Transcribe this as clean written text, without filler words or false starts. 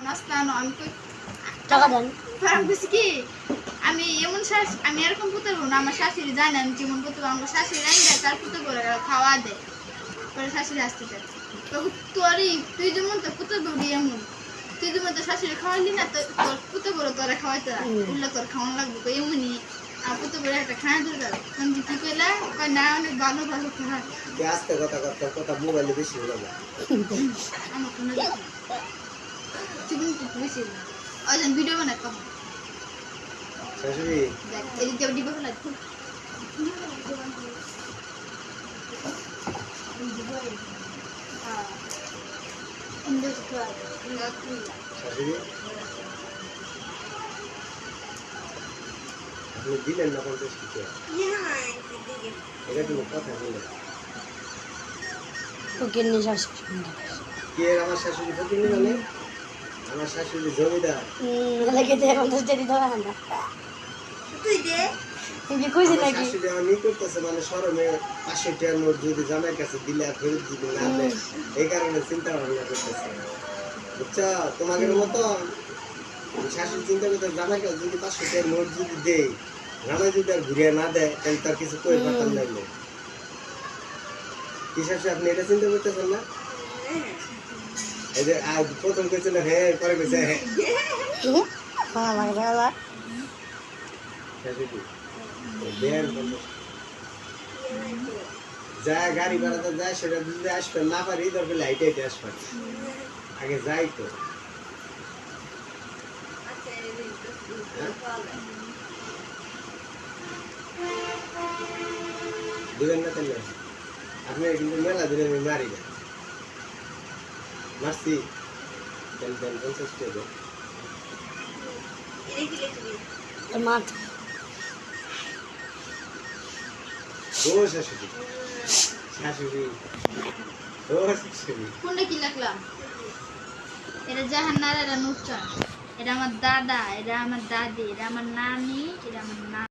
নাস্তানো আমি কই টাকা দেন ফারাম কইছি কি আমি এমন আমি এরকম পুতে বলবো না আমার শাশুড়ি জানে আমি যেমন পুতে আমার শাশুড়ি রাইন দেয় তার পুতে করে খাওয়া দেয় পরে শাশুড়ি আসতে চায় তো তুই যেমন তো পুতে দৌড়ি এমন তুই যেমন তো শাশুড়ি খাওয়ালি না তো তোর পুতে বড় তোরা খাওয়াইতে উল্লা তোর খাওয়ান লাগবে তো এমনই আর পুতে বড় একটা খাওয়া দরকার তুমি কি কইলা কই না অনেক ভালো ভালো খাওয়া আস্তে কথা মোবাইলে বেশি হলো না আমার কোনো চিকন কিছু বেশি ওজন ভিডিও বানাই কম শাশুড়ি দেখ এদিক দিয়ে ডিবা ফেলা শাশুড়ি আপনি দিলেন না 50 টাকা এটা কোনো কথা বলে ফকির নি শাশুড়ি কে আমার শাশুড়ি ফকিনি মানে আমার শাশুড়ি জমিদার লাগে তো 50 টাকা দিতে হয় না তুই দে তুমি খুশি আমার নাকি শাশুড়ি আমি করতেছে মানে শরমে 500 টাকার নোট যদি জামাইয়ের কাছে দিলে আর ফেরত দিতে না দেয় এই কারণে চিন্তা ভাবনা করতেছে বুঝছো তোমাদের মতো শাশুড়ি চিন্তা করতে জামাইকে যদি 500 টাকার নোট যদি দেই জামাই যদি আর ঘুরিয়ে না দেয় তাহলে তার কিছু কই পাতাম লাগবে কি শাশুড়ি আপনি এটা চিন্তা করতেছেন না এই যে আজ প্রথম কইছিল হ্যাঁ পরে কইছে হ্যাঁ ভালো লাগে শাশুড়ি দেন যা গাড়ি ভাড়াতে যায় সেটা যদি আসবে না পারি দরকার লাইটে আসবে আগে যাই তো দিবেন না তাহলে আপনি কিন্তু মেলা দিলে আমি মারি না মারছি তেল 50 টাকা মাছ ও শাশুড়ি শাশুড়ি ও শাশুড়ি কোনটা কি লাগলাম এটা জাহান্নার এটা নুসরাত এটা আমার দাদা এটা আমার দাদি এটা আমার নানি এটা আমার